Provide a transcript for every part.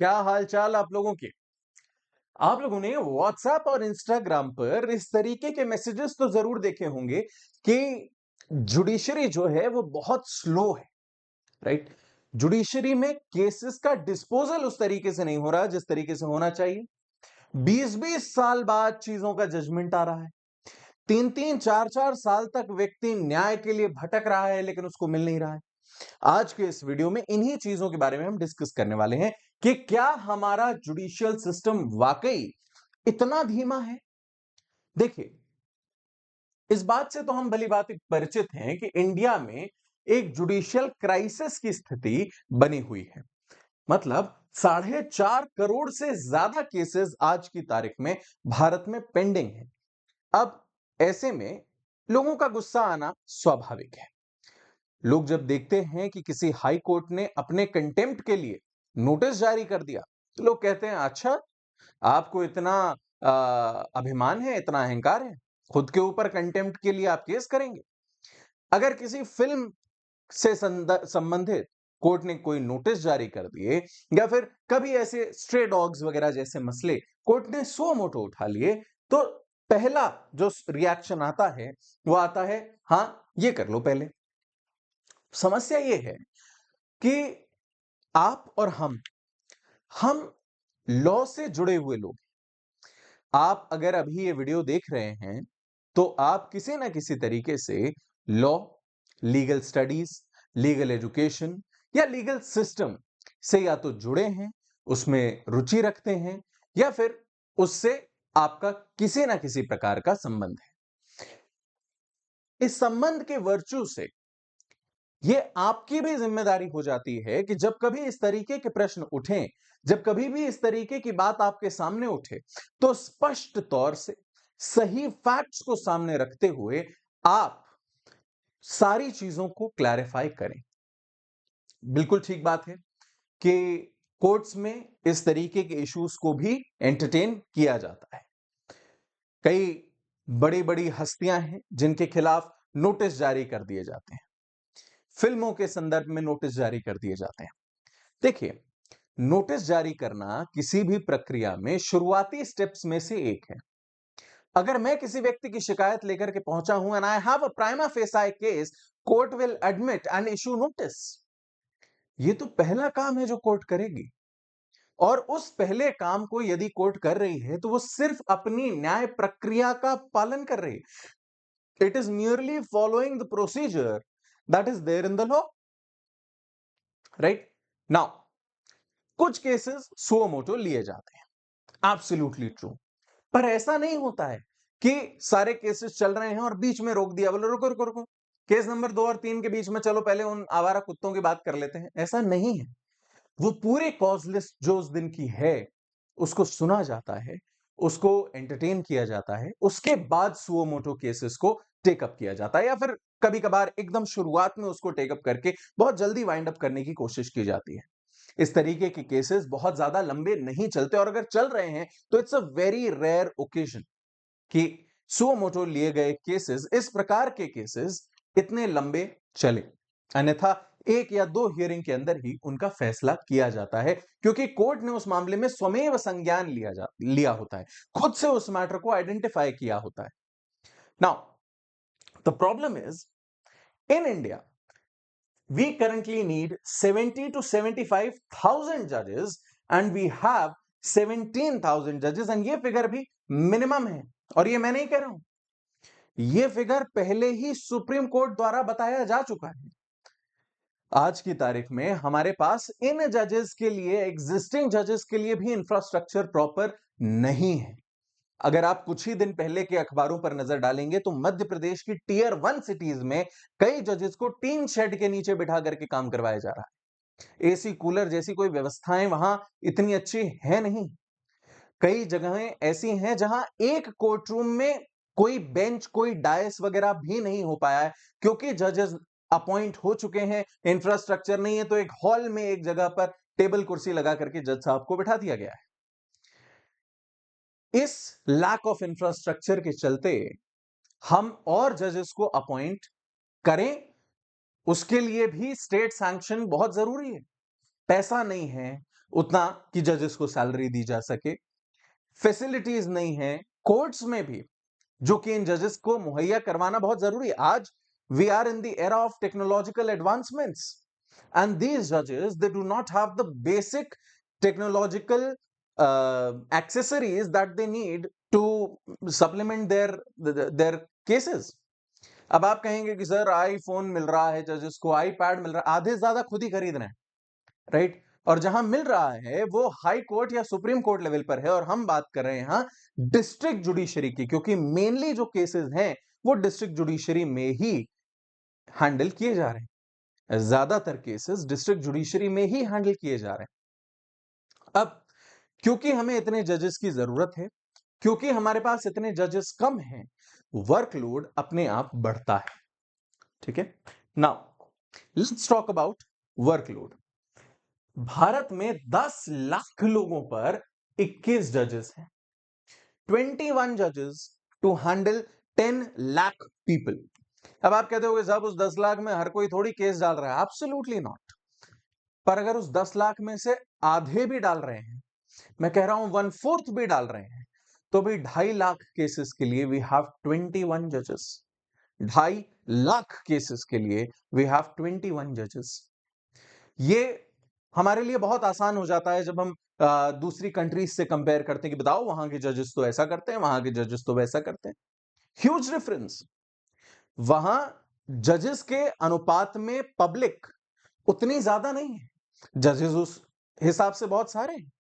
क्या हाल चाल आप लोगों के। आप लोगों ने व्हाट्सएप और इंस्टाग्राम पर इस तरीके के मैसेजेस तो जरूर देखे होंगे कि जुडिशरी जो है वो बहुत स्लो है, राइट। जुडिशरी में केसेस का डिस्पोजल उस तरीके से नहीं हो रहा जिस तरीके से होना चाहिए। 20-20 साल बाद चीजों का जजमेंट आ रहा है। 3-3 4-4 साल तक व्यक्ति न्याय के लिए भटक रहा है लेकिन उसको मिल नहीं रहा है। आज के इस वीडियो में इन्हीं चीजों के बारे में हम डिस्कस करने वाले हैं कि क्या हमारा जुडिशियल सिस्टम वाकई इतना धीमा है। देखिए, इस बात से तो हम भली भांति परिचित हैं कि इंडिया में एक जुडिशियल क्राइसिस की स्थिति बनी हुई है। मतलब 4.5 करोड़ से ज्यादा केसेस आज की तारीख में भारत में पेंडिंग है। अब ऐसे में लोगों का गुस्सा आना स्वाभाविक है। लोग जब देखते हैं कि किसी हाई कोर्ट ने अपने कंटेम्प्ट के लिए नोटिस जारी कर दिया तो लोग कहते हैं, अच्छा, आपको इतना अभिमान है, इतना अहंकार है, खुद के ऊपर कंटेम्प्ट के लिए आप केस करेंगे। अगर किसी फिल्म से संबंधित कोर्ट ने कोई नोटिस जारी कर दिए या फिर कभी ऐसे स्ट्रे डॉग्स वगैरह जैसे मसले कोर्ट ने सो मोटो उठा लिए तो पहला जो रिएक्शन आता है वो आता है, हां, ये कर लो पहले। समस्या ये है कि आप और हम लॉ से जुड़े हुए लोग। आप अगर अभी ये वीडियो देख रहे हैं तो आप किसी ना किसी तरीके से law, legal studies, legal education या लीगल सिस्टम से या तो जुड़े हैं, उसमें रुचि रखते हैं या फिर उससे आपका किसी ना किसी प्रकार का संबंध है। इस संबंध के वर्चू से ये आपकी भी जिम्मेदारी हो जाती है कि जब कभी इस तरीके के प्रश्न उठें, जब कभी भी इस तरीके की बात आपके सामने उठे तो स्पष्ट तौर से सही फैक्ट्स को सामने रखते हुए आप सारी चीजों को क्लैरिफाई करें। बिल्कुल ठीक बात है कि कोर्ट्स में इस तरीके के इश्यूज को भी एंटरटेन किया जाता है। कई बड़ी बड़ी हस्तियां हैं जिनके खिलाफ नोटिस जारी कर दिए जाते हैं, फिल्मों के संदर्भ में नोटिस जारी कर दिए जाते हैं। देखिए, नोटिस जारी करना किसी भी प्रक्रिया में शुरुआती स्टेप्स में से एक है। अगर मैं किसी व्यक्ति की शिकायत लेकर के पहुंचा हूं and I have a prima facie case, court will admit and issue notice. ये तो पहला काम है जो कोर्ट करेगी। और उस पहले काम को यदि कोर्ट कर रही है तो वो सिर्फ अपनी न्याय प्रक्रिया का पालन कर रही है। It is merely following the procedure that is there in the law, right. Now, कुछ केसेस सुओ मोटो लिए जाते हैं, एब्सोल्युटली ट्रू। पर ऐसा नहीं होता है कि सारे केसेस चल रहे हैं और बीच में रोक दिया, बोले रुको रुको रुको, केस नंबर 2 और 3 के बीच में चलो पहले उन आवारा कुत्तों की बात कर लेते हैं। ऐसा नहीं है। वो पूरे कॉज लिस्ट जो उस दिन की है उसको सुना जाता है, उसको एंटरटेन किया जाता है, उसके बाद सुओ मोटो केसेस को टेकअप किया जाता है या फिर कभी कभार एकदम शुरुआत में उसको टेकअप करके बहुत जल्दी वाइंड अप करने की कोशिश की जाती है। इस तरीके के केसेस बहुत ज्यादा लंबे नहीं चलते और अगर चल रहे हैं तो it's a very rare occasion कि सुओ मोटो लिए गए केसेस, इस प्रकार के केसेस इतने लंबे चले। अन्यथा 1 या 2 हियरिंग के अंदर ही उनका फैसला किया जाता है क्योंकि कोर्ट ने उस मामले में स्वमेव संज्ञान लिया होता है, खुद से उस मैटर को आइडेंटिफाई किया होता है। Now, the problem is, in India we currently need 70 to 75,000 judges and we have 17,000 judges and ये फिगर भी मिनिमम है। और ये मैं नहीं कह रहा हूं, ये फिगर पहले ही सुप्रीम कोर्ट द्वारा बताया जा चुका है। आज की तारीख में हमारे पास इन जजेस के लिए, एग्जिस्टिंग जजेस के लिए भी इंफ्रास्ट्रक्चर प्रॉपर नहीं है। अगर आप कुछ ही दिन पहले के अखबारों पर नजर डालेंगे तो मध्य प्रदेश की टियर 1 सिटीज में कई जजेस को टीन शेड के नीचे बिठा करके काम करवाया जा रहा है। एसी कूलर जैसी कोई व्यवस्थाएं वहां इतनी अच्छी है नहीं। कई जगहें ऐसी हैं जहां एक कोर्ट रूम में कोई बेंच, कोई डायस वगैरह भी नहीं हो पाया है क्योंकि जजेस अपॉइंट हो चुके हैं, इंफ्रास्ट्रक्चर नहीं है, तो एक हॉल में एक जगह पर टेबल कुर्सी लगा करके जज साहब को बिठा दिया गया है। इस लैक ऑफ इंफ्रास्ट्रक्चर के चलते हम और जजेस को अपॉइंट करें, उसके लिए भी स्टेट सैंक्शन बहुत जरूरी है। पैसा नहीं है, उतना कि जजेस को सैलरी दी जा सके, फैसिलिटीज नहीं है कोर्ट्स में भी जो कि इन जजेस को मुहैया करवाना बहुत जरूरी है। आज we are in the era of technological advancements and these जजेस they do not have the basic technological accessories that they need to supplement their cases। अब आप कहेंगे कि सर आईफोन मिल रहा है जजेस को, आईपैड मिल रहा है, आधे से ज्यादा खुद ही खरीद रहे हैं, राइट? और जहां मिल रहा है वो हाई कोर्ट या सुप्रीम कोर्ट लेवल पर है, और हम बात कर रहे हैं यहां डिस्ट्रिक्ट जुडिशरी की, क्योंकि मेनली जो केसेस हैं वो डिस्ट्रिक्ट जुडिशरी में ही हैंडल किए जा रहे हैं। ज्यादातर केसेस डिस्ट्रिक्ट जुडिशरी में ही हैंडल किए जा रहे हैं। अब क्योंकि हमें इतने जजेस की जरूरत है, क्योंकि हमारे पास इतने जजेस कम हैं, वर्कलोड अपने आप बढ़ता है। ठीक है, now let's talk about workload. Bharat में 10 लाख लोगों पर 21 जजेस हैं, 21 जजेस टू हैंडल 10 लाख पीपल। अब आप कहते हो साहब उस 10 लाख में हर कोई थोड़ी केस डाल रहा है, एब्सोल्युटली नॉट। पर अगर उस 10 लाख में से आधे भी डाल रहे हैं, मैं कह रहा हूं 1/4 भी डाल रहे हैं, तो भी 2.5 लाख केसेस के लिए वी हैव 21 जजेस। 2.5 लाख केसेस के लिए वी हैव 21 जजेस। ये हमारे लिए बहुत आसान हो जाता है जब हम दूसरी कंट्रीज से कंपेयर करते हैं कि बताओ वहां के जजेस तो ऐसा करते हैं, वहां के जजेस तो वैसा करते हैं। Huge difference. वहां जजेस के अनुपात में पब्लिक उतनी ज्यादा नहीं है, जजेस उस हिसाब से बहुत सारे हैं।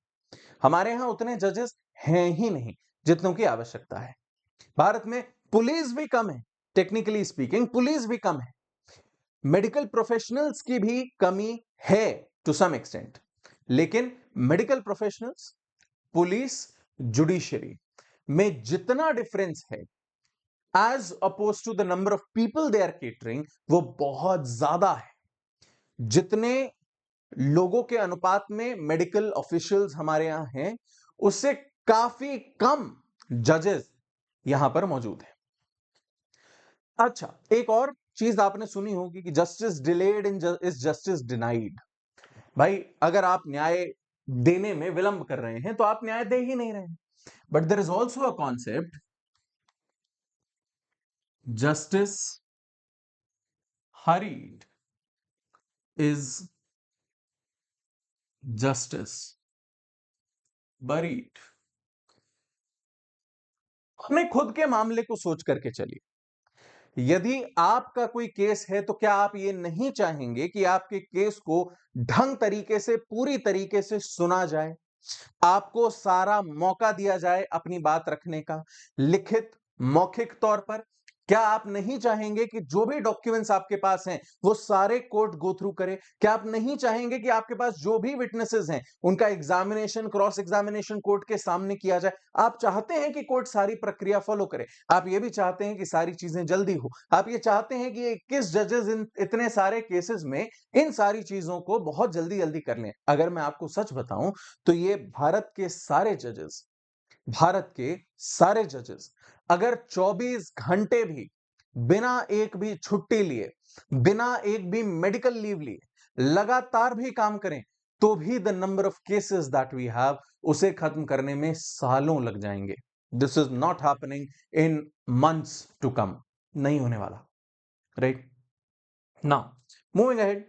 हमारे यहां उतने जजेस हैं ही नहीं जितनों की आवश्यकता है। भारत में पुलिस भी कम है, टेक्निकली स्पीकिंग पुलिस भी कम है, मेडिकल प्रोफेशनल्स की भी कमी है टू सम एक्सटेंट, लेकिन मेडिकल प्रोफेशनल्स, पुलिस, जुडिशरी में जितना डिफरेंस है as oppose to the number of people they are catering, वो बहुत ज्यादा है। जितने लोगों के अनुपात में मेडिकल ऑफिशियल्स हमारे यहां हैं, उससे काफी कम जजेस यहां पर मौजूद है। अच्छा, एक और चीज आपने सुनी होगी कि justice delayed is justice denied. भाई अगर आप न्याय देने में विलंब कर रहे हैं तो आप न्याय दे ही नहीं रहे हैं। But there is also a concept justice hurried is justice buried. अपने खुद के मामले को सोच करके चलिए। यदि आपका कोई केस है तो क्या आप ये नहीं चाहेंगे कि आपके केस को ढंग तरीके से, पूरी तरीके से सुना जाए, आपको सारा मौका दिया जाए अपनी बात रखने का, लिखित मौखिक तौर पर? क्या आप नहीं चाहेंगे कि जो भी डॉक्यूमेंट्स आपके पास हैं वो सारे कोर्ट गो थ्रू करे? क्या आप नहीं चाहेंगे कि आपके पास जो भी विटनेसेस हैं उनका एग्जामिनेशन, क्रॉस एग्जामिनेशन कोर्ट के सामने किया जाए? आप चाहते हैं कि कोर्ट सारी प्रक्रिया फॉलो करे, आप ये भी चाहते हैं कि सारी चीजें जल्दी हो, आप ये चाहते हैं कि 21 जजेस इतने सारे केसेस में इन सारी चीजों को बहुत जल्दी जल्दी कर लें। अगर मैं आपको सच बताऊं तो ये भारत के सारे जजेस, भारत के सारे जजेस अगर 24 घंटे भी बिना एक भी छुट्टी लिए, बिना एक भी मेडिकल लीव लिए लगातार भी काम करें, तो भी the number of cases that we have, उसे खत्म करने में सालों लग जाएंगे। This is not happening in months to come, नहीं होने वाला, राइट? नाउ मूविंग अहेड,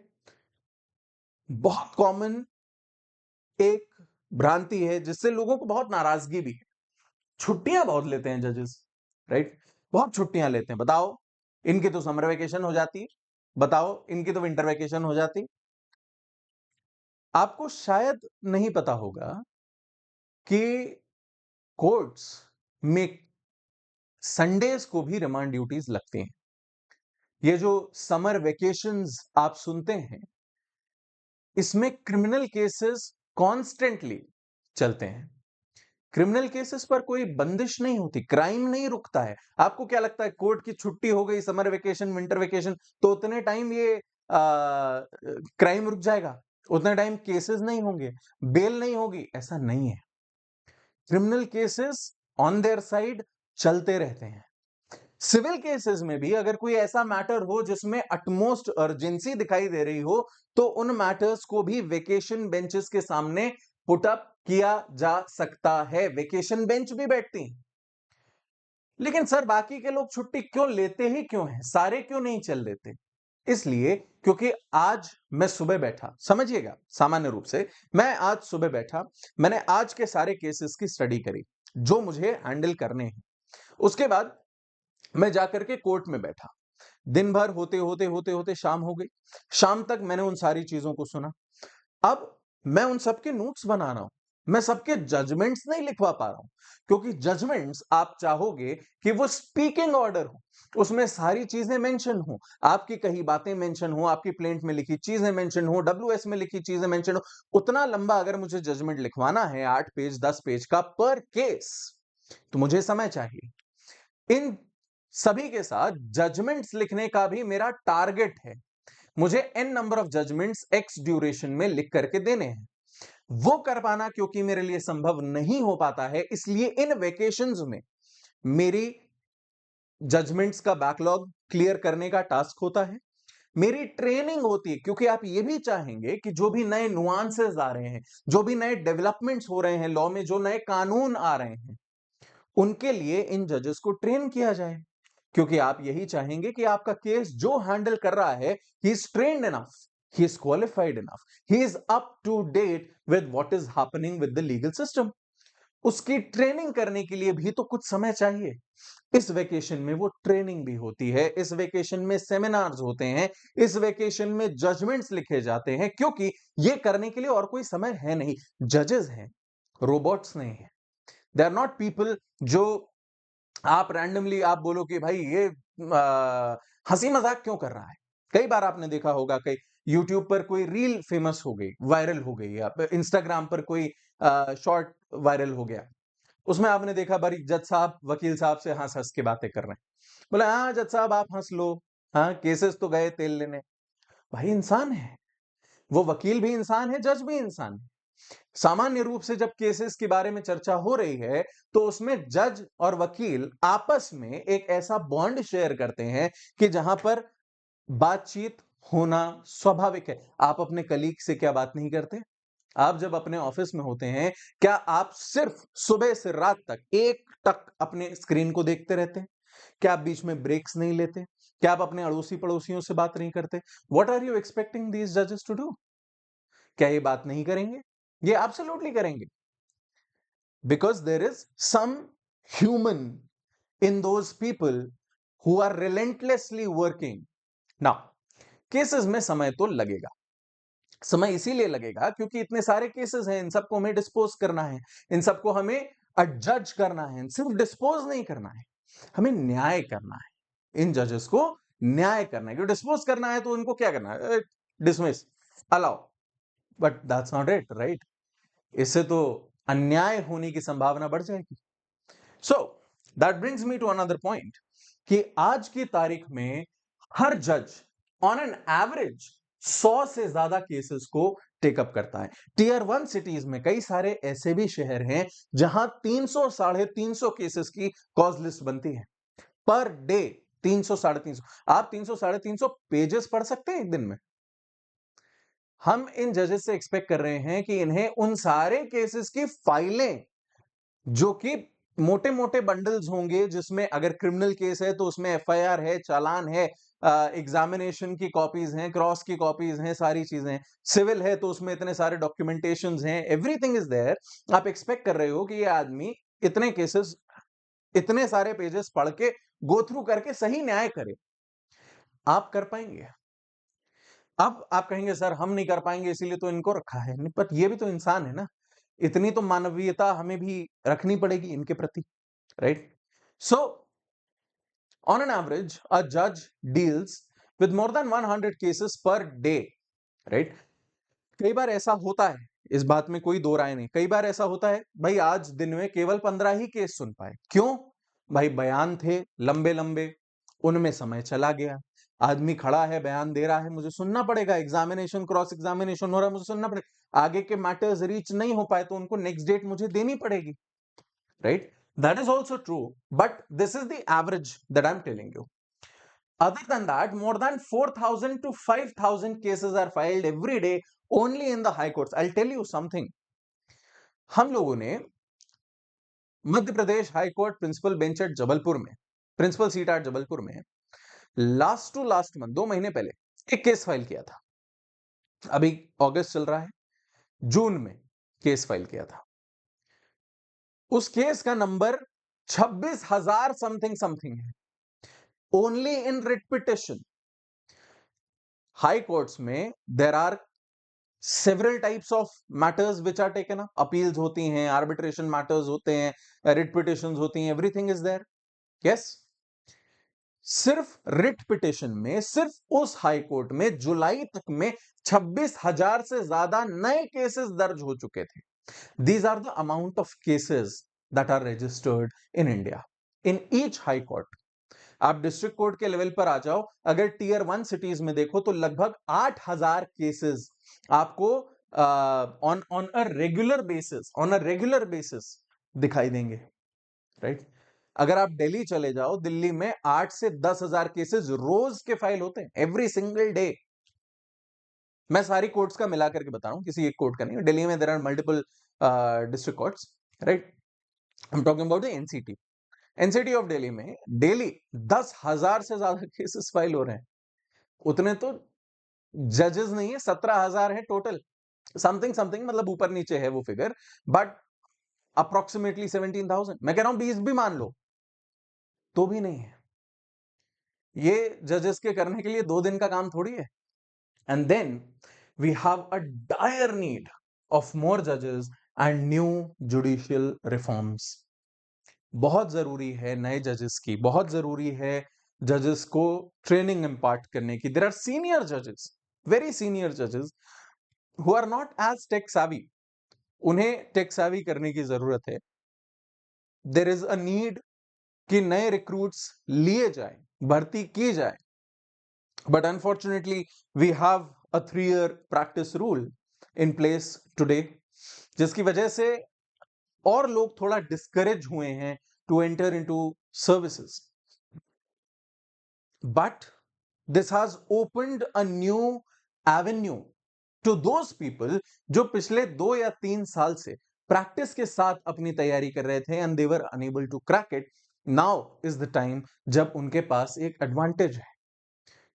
बहुत कॉमन एक भ्रांति है जिससे लोगों को बहुत नाराजगी भी है। छुट्टियां बहुत लेते हैं जजेस, राइट? बहुत छुट्टियां लेते हैं। बताओ इनकी तो समर वेकेशन हो जाती, बताओ इनकी तो विंटर वेकेशन हो जाती। आपको शायद नहीं पता होगा कि कोर्ट्स में संडेज को भी रिमांड ड्यूटीज लगती हैं। ये जो समर वेकेशंस आप सुनते हैं, इसमें क्रिमिनल केसेस कॉन्स्टेंटली चलते हैं। क्रिमिनल केसेस पर कोई बंदिश नहीं होती, क्राइम नहीं रुकता है। आपको क्या लगता है कोर्ट की छुट्टी हो गई, समर वेकेशन, विंटर वेकेशन, तो उतने टाइम ये क्राइम रुक जाएगा, उतने टाइम केसेस नहीं होंगे, बेल नहीं होगी? ऐसा नहीं है। Criminal cases on their side चलते रहते हैं। सिविल केसेस में भी अगर कोई ऐसा मैटर हो जिसमें अटमोस्ट अर्जेंसी दिखाई दे रही हो, तो उन मैटर्स को भी वेकेशन बेंचेस के सामने पुट अप किया जा सकता है, वेकेशन बेंच भी बैठती हैं। लेकिन सर बाकी के लोग छुट्टी क्यों लेते ही क्यों हैं, सारे क्यों नहीं चल देते? इसलिए क्योंकि आज मैं सुबह बैठा, समझिएगा, सामान्य रूप से मैं आज सुबह बैठा, मैंने आज के सारे केसेस की स्टडी करी जो मुझे हैंडल करने हैं। उसके बाद मैं जाकर के कोर्ट में बैठा। दिन भर होते होते होते होते शाम हो गई। शाम तक मैंने उन सारी चीजों को सुना। अब मैं उन सबके नोट्स बना रहा हूं। मैं सबके जजमेंट्स नहीं लिखवा पा रहा हूं, क्योंकि जजमेंट्स आप चाहोगे कि वो स्पीकिंग ऑर्डर हो, उसमें सारी चीजें मेंशन हो, आपकी कही बातें मेंशन हो, आपकी प्लेंट में लिखी चीजें मेंशन हो, डब्ल्यूएस में लिखी चीजें मेंशन हो। उतना लंबा अगर मुझे जजमेंट लिखवाना है, 8 पेज 10 पेज का पर केस, तो मुझे समय चाहिए। इन सभी के साथ जजमेंट्स लिखने का भी मेरा टारगेट है। मुझे n number of judgments x duration में लिख करके देने हैं। वो कर पाना क्योंकि मेरे लिए संभव नहीं हो पाता है, इसलिए इन वेकेशंस में मेरी जजमेंट्स का बैकलॉग क्लियर करने का टास्क होता है। मेरी ट्रेनिंग होती है, क्योंकि आप ये भी चाहेंगे कि जो भी नए नुआंसेस आ रहे हैं, जो भी नए डेवलपमेंट्स हो रहे हैं लॉ में, जो नए कानून आ रहे हैं, उनके लिए इन जजेस को ट्रेन किया जाए। क्योंकि आप यही चाहेंगे कि आपका केस जो हैंडल कर रहा है, he is trained enough, he is qualified enough, he is up to date with what is happening with the legal system. उसकी ट्रेनिंग करने के लिए भी तो कुछ समय चाहिए। इस वेकेशन में वो ट्रेनिंग भी होती है, इस वेकेशन में सेमिनार्स होते हैं, इस वेकेशन में जजमेंट्स लिखे जाते हैं, क्योंकि ये करने के लिए और कोई समय है नहीं। जजेस हैं, रोबोट्स नहीं है। दे आर नॉट पीपल जो आप रैंडमली आप बोलो कि भाई ये हंसी मजाक क्यों कर रहा है। कई बार आपने देखा होगा, कई यूट्यूब पर कोई रील फेमस हो गई, वायरल हो गई, या इंस्टाग्राम पर कोई शॉर्ट वायरल हो गया। उसमें आपने देखा भाई जज साहब वकील साहब से हंस हंस के बातें कर रहे हैं। बोले हाँ जज साहब आप हंस लो, हाँ केसेस तो गए तेल लेने। भाई इंसान है, वो वकील भी इंसान है, जज भी इंसान है। सामान्य रूप से जब केसेस के बारे में चर्चा हो रही है, तो उसमें जज और वकील आपस में एक ऐसा बॉन्ड शेयर करते हैं कि जहां पर बातचीत होना स्वाभाविक है। आप अपने कलीग से क्या बात नहीं करते? आप जब अपने ऑफिस में होते हैं, क्या आप सिर्फ सुबह से रात तक एक टक अपने स्क्रीन को देखते रहते हैं? क्या आप बीच में ब्रेक्स नहीं लेते? क्या आप अपने अड़ोसी पड़ोसियों से बात नहीं करते? What are you expecting these जजेस टू डू? क्या ये बात नहीं करेंगे? ये एब्सोल्युटली करेंगे, because there is some human in those people who are relentlessly working. Now cases में समय तो लगेगा। समय इसीलिए लगेगा क्योंकि इतने सारे केसेस हैं, इन सबको हमें डिस्पोज करना है, इन सबको हमें जज करना है। सिर्फ डिस्पोज नहीं करना है, हमें न्याय करना है। इन जजेस को न्याय करना है। क्यों डिस्पोज करना है तो उनको क्या करना है? Dismiss, allow. But that's not it, right? इससे तो अन्याय होने की संभावना बढ़ जाएगी। So that brings me to another point कि आज की तारीख में हर जज ऑन एन एवरेज 100 से ज्यादा केसेस को टेकअप करता है। टीयर 1 सिटीज में कई सारे ऐसे भी शहर हैं जहां 300 साढ़े 300 केसेस की कॉज लिस्ट बनती है पर डे। 300 साढ़े 300, आप 300 साढ़े 300 पेजेस पढ़ सकते हैं एक दिन में। हम इन जजेस से एक्सपेक्ट कर रहे हैं कि इन्हें उन सारे केसेस की फाइलें, जो कि मोटे मोटे बंडल्स होंगे, जिसमें अगर क्रिमिनल केस है तो उसमें एफआईआर है, चालान है, एग्जामिनेशन की कॉपीज हैं, क्रॉस की कॉपीज हैं, सारी चीजें। सिविल है तो उसमें इतने सारे डॉक्यूमेंटेशंस हैं, एवरीथिंग इज देयर। आप एक्सपेक्ट कर रहे हो कि ये आदमी इतने केसेस, इतने सारे पेजेस पढ़ के, गो थ्रू करके सही न्याय करे। आप कर पाएंगे? अब आप कहेंगे सर हम नहीं कर पाएंगे इसीलिए तो इनको रखा है। नहीं, पर ये भी तो इंसान है ना, इतनी तो मानवीयता हमें भी रखनी पड़ेगी इनके प्रति, right? So on an average a judge deals with more than 100 cases per day, right? कई बार ऐसा होता है, इस बात में कोई दो राय नहीं, कई बार ऐसा होता है भाई आज दिन में केवल 15 ही केस सुन पाए। क्यों? भाई बयान थे लंबे लंबे, उनमें समय चला गया। आदमी खड़ा है, बयान दे रहा है, मुझे सुनना पड़ेगा, एग्जामिनेशन क्रॉस एग्जामिनेशन हो रहा है, मुझे सुनना पड़ेगा। आगे के मैटर्स रीच नहीं हो पाए तो उनको नेक्स्ट डेट मुझे देनी पड़ेगी, right? That is also true, but this is the average that I'm telling you. Other than that, more than 4,000 to 5,000 cases are filed every day only in the high courts. I'll tell you something. हम लोगों ने Madhya Pradesh high court principal bench at Jabalpur में, principal seat eight Jabalpur में last to last month 2 महीने पहले एक case file किया था। अभी अगस्त चल रहा है, जून में केस फाइल किया था। उस केस का नंबर 26,000 समथिंग समथिंग है, only in writ petition. High courts में there are several types of matters which are taken up, appeals होती हैं, arbitration matters होते हैं, writ petitions होती हैं, everything is there. Yes, सिर्फ रिट पिटिशन में, सिर्फ उस हाई कोर्ट में जुलाई तक में 26,000 से ज्यादा नए केसेस दर्ज हो चुके थे। These are the amount of cases that are registered in India in each high court. आप डिस्ट्रिक्ट कोर्ट के लेवल पर आ जाओ, अगर टीयर 1 सिटीज में देखो तो लगभग 8,000 केसेस आपको ऑन अ रेगुलर बेसिस दिखाई देंगे, राइट। अगर आप दिल्ली चले जाओ, दिल्ली में 8 से 10,000 केसेस रोज के फाइल होते हैं, एवरी सिंगल डे। मैं सारी कोर्ट्स का मिला करके बता रहा हूं, किसी एक कोर्ट का नहीं। दिल्ली में there are multiple district courts, right. I am talking about the NCT. NCT of Delhi में डेली 10,000 से ज्यादा केसेस फाइल हो रहे हैं। उतने तो जजेस नहीं है, 17,000 है टोटल, समथिंग समथिंग, मतलब ऊपर नीचे है वो फिगर, बट अप्रोक्सीमेटली 17,000। मैं कह रहा हूं 20 भी मान लो तो भी नहीं है। ये जजेस के करने के लिए 2 दिन का काम थोड़ी है। And then we have a dire need of more जजेस एंड न्यू जुडिशियल रिफॉर्म्स। बहुत जरूरी है नए जजेस की, बहुत जरूरी है जजेस को ट्रेनिंग इंपार्ट करने की। देयर आर सीनियर जजेस, वेरी सीनियर जजेस who are not as take savvy, उन्हें टेक savvy करने की जरूरत है। देयर इज अ नीड कि नए रिक्रूट्स लिए जाए, भर्ती की जाए, but unfortunately we have a 3-year practice rule in place today, जिसकी वजह से और लोग थोड़ा डिस्करेज हुए हैं to enter into services. But this has opened a new avenue to those people जो पिछले 2 या 3 साल से प्रैक्टिस के साथ अपनी तैयारी कर रहे थे and they were enable to crack it. Now is the time जब उनके पास एक एडवांटेज है।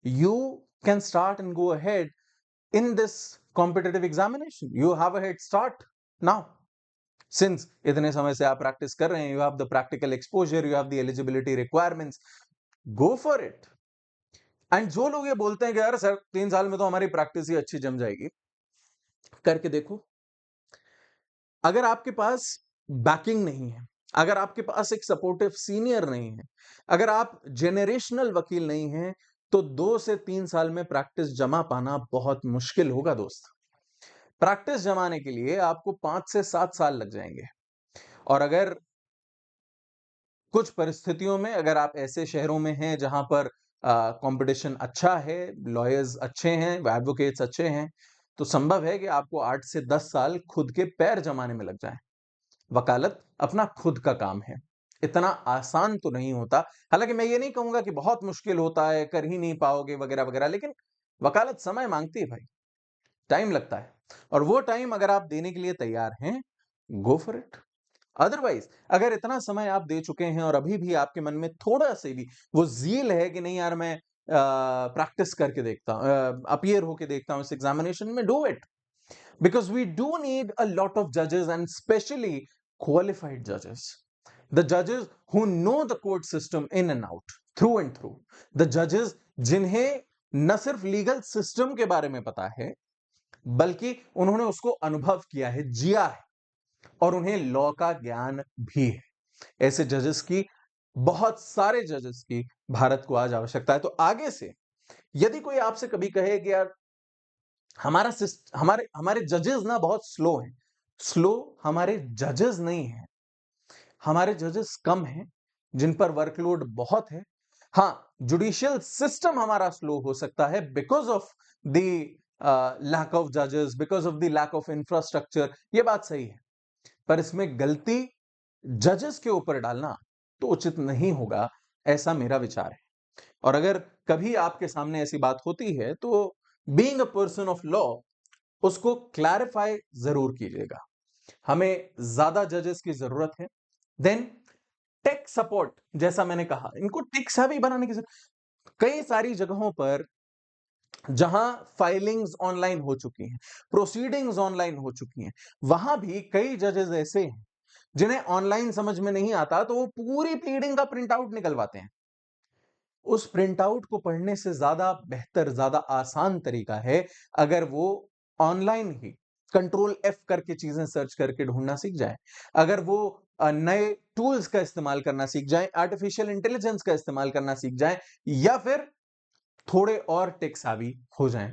You can start and go ahead in this competitive examination. You have a head start now. Since इतने समय से आप प्रैक्टिस कर रहे हैं, you have the practical exposure, you have the eligibility requirements, go for it. And जो लोग ये बोलते हैं कि यार सर 3 साल में तो हमारी प्रैक्टिस ही अच्छी जम जाएगी, करके देखो। अगर आपके पास बैकिंग नहीं है, अगर आपके पास एक सपोर्टिव सीनियर नहीं है, अगर आप जेनरेशनल वकील नहीं हैं, तो 2 से 3 साल में प्रैक्टिस जमा पाना बहुत मुश्किल होगा दोस्त। प्रैक्टिस जमाने के लिए आपको 5 से 7 साल लग जाएंगे। और अगर कुछ परिस्थितियों में, अगर आप ऐसे शहरों में हैं जहां पर कंपटीशन अच्छा है, लॉयर्स अच्छे हैं, एडवोकेट्स अच्छे हैं, तो संभव है कि आपको 8 से 10 साल खुद के पैर जमाने में लग जाए। वकालत अपना खुद का काम है, इतना आसान तो नहीं होता। हालांकि मैं ये नहीं कहूंगा कि बहुत मुश्किल होता है, कर ही नहीं पाओगे वगैरह वगैरह, लेकिन वकालत समय मांगती है भाई, टाइम लगता है। और वो टाइम अगर आप देने के लिए तैयार हैं, गो फॉर इट। अदरवाइज अगर इतना समय आप दे चुके हैं और अभी भी आपके मन में थोड़ा से भी वो ज़ील है कि नहीं यार मैं प्रैक्टिस करके देखता हूं, अपीयर होके देखता हूं इस एग्जामिनेशन में, do it. Because we do need a lot of जजेस एंड स्पेशली क्वालिफाइड जजेस, द जजेस who know the court system in and out, through and through. The जजेस जिन्हें न सिर्फ लीगल सिस्टम के बारे में पता है, बल्कि उन्होंने उसको अनुभव किया है, जिया है, और उन्हें लॉ का ज्ञान भी है। ऐसे जजेस की, बहुत सारे जजेस की भारत को आज आवश्यकता है। तो आगे से यदि कोई आपसे कभी कहे कि यार हमारे हमारे जजेस ना बहुत स्लो हैं, स्लो हमारे जजेस नहीं हैं, हमारे जजेस कम हैं जिन पर वर्कलोड बहुत है। हाँ, जुडिशियल सिस्टम हमारा स्लो हो सकता है because of the lack of जजेस, because of the lack of infrastructure, ये बात सही है, पर इसमें गलती जजेस के ऊपर डालना तो उचित नहीं होगा, ऐसा मेरा विचार है। और अगर कभी आपके सामने ऐसी बात होती है तो being a person of law उसको क्लैरिफाई जरूर कीजिएगा। हमें ज्यादा जजेस की जरूरत है। देन टेक सपोर्ट, जैसा मैंने कहा, इनको टेक सेवी बनाने की जरूरत। कई सारी जगहों पर जहां फाइलिंग्स ऑनलाइन हो चुकी हैं, प्रोसीडिंग्स ऑनलाइन हो चुकी हैं, वहां भी कई जजेस ऐसे हैं जिन्हें ऑनलाइन समझ में नहीं आता, तो वो पूरी प्लीडिंग का प्रिंट आउट निकलवाते हैं। उस प्रिंट आउट को पढ़ने से ज्यादा बेहतर, ज्यादा आसान तरीका है अगर वो ऑनलाइन ही कंट्रोल एफ करके चीजें सर्च करके ढूंढना सीख जाए, अगर वो नए टूल्स का इस्तेमाल करना सीख जाए, आर्टिफिशियल इंटेलिजेंस का इस्तेमाल करना सीख जाए, या फिर थोड़े और टेक सावी हो जाएं।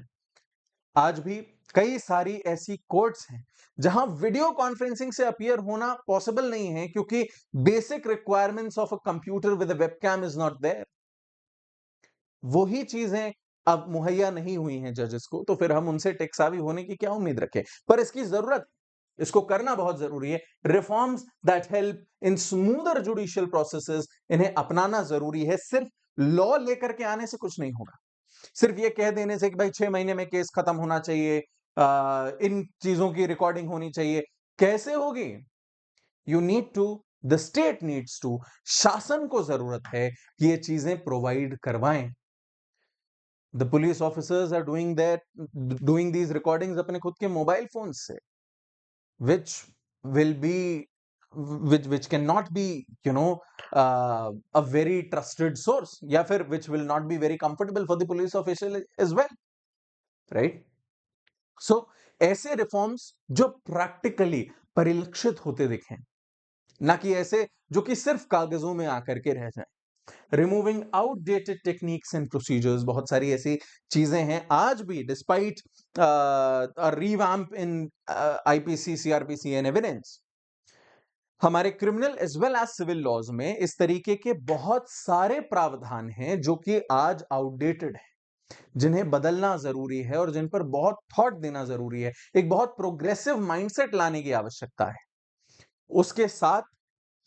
आज भी कई सारी ऐसी कोर्ट्स हैं जहां वीडियो कॉन्फ्रेंसिंग से अपीयर होना पॉसिबल नहीं है, क्योंकि basic requirements of a computer with a webcam is not there. वही चीजें अब मुहैया नहीं हुई हैं जजेस को, तो फिर हम उनसे टेक सावी होने की क्या उम्मीद रखें? पर इसकी जरूरत, इसको करना बहुत जरूरी है। Reforms that help in smoother judicial processes, इन्हें अपनाना जरूरी है। सिर्फ लॉ लेकर के आने से कुछ नहीं होगा, सिर्फ ये कह देने से कि भाई 6 महीने में केस खत्म होना चाहिए, इन चीजों की रिकॉर्डिंग होनी चाहिए, कैसे होगी? You need to, the state needs to, शासन को जरूरत है कि ये चीजें प्रोवाइड करवाएं। The police officers are doing these recordings अपने खुद के मोबाइल फोन से, which will be which cannot be, you know, a very trusted source, या फिर which will not be very comfortable for the police official as well, right? So ऐसे reforms जो practically परिलक्षित होते दिखें, ना कि ऐसे जो कि सिर्फ कागजों में आकर के रह जाएं। Removing outdated techniques and procedures, बहुत सारी ऐसी चीजें हैं आज भी, despite revamp in IPC, CrPC and evidence, हमारे criminal as well as civil laws में इस तरीके के बहुत सारे प्रावधान हैं जो कि आज आउटडेटेड है, जिन्हें बदलना जरूरी है और जिन पर बहुत थॉट देना जरूरी है। एक बहुत प्रोग्रेसिव माइंडसेट लाने की आवश्यकता है। उसके साथ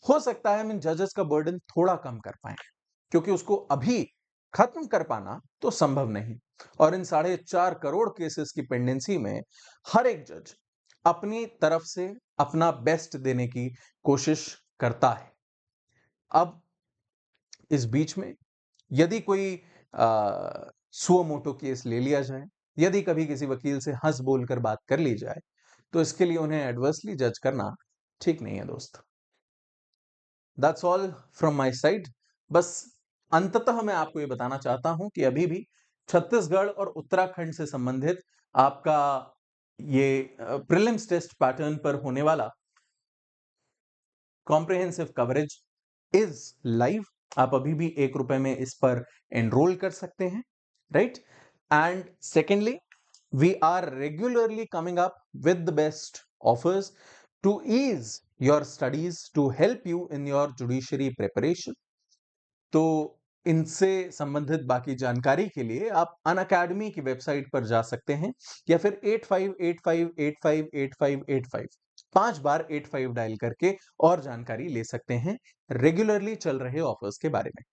हो सकता है हम इन जजेस का बर्डन थोड़ा कम कर पाए, क्योंकि उसको अभी खत्म कर पाना तो संभव नहीं। और इन 4.5 करोड़ केसेस की पेंडेंसी में हर एक जज अपनी तरफ से अपना बेस्ट देने की कोशिश करता है। अब इस बीच में यदि कोई सुओ मोटो केस ले लिया जाए, यदि कभी किसी वकील से हंस बोलकर बात कर ली जाए, तो इसके लिए उन्हें एडवर्सली जज करना ठीक नहीं है दोस्त। That's all from my side. बस अंततः मैं आपको ये बताना चाहता हूं कि अभी भी छत्तीसगढ़ और उत्तराखंड से संबंधित आपका ये प्रीलिम्स टेस्ट पैटर्न पर होने वाला कॉम्प्रिहेंसिव कवरेज इज लाइव। आप अभी भी ₹1 में इस पर एनरोल कर सकते हैं, right? And secondly, we are regularly coming up with the best offers to ease your studies, to help you in your judiciary preparation. तो इनसे संबंधित बाकी जानकारी के लिए आप अनअकैडमी की वेबसाइट पर जा सकते हैं, या फिर 8585858585 5 बार 85 डायल करके और जानकारी ले सकते हैं रेगुलरली चल रहे ऑफर्स के बारे में।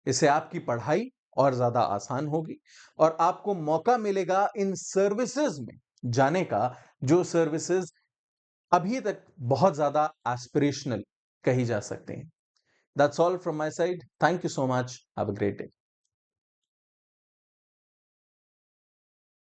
इससे आपकी पढ़ाई और ज्यादा आसान होगी और आपको मौका मिलेगा इन सर्विसेज में जाने का, जो सर्विसेज अभी तक बहुत ज्यादा एस्पिरेशनल कही जा सकते हैं। That's all from my side. Thank you so much. Have a great day.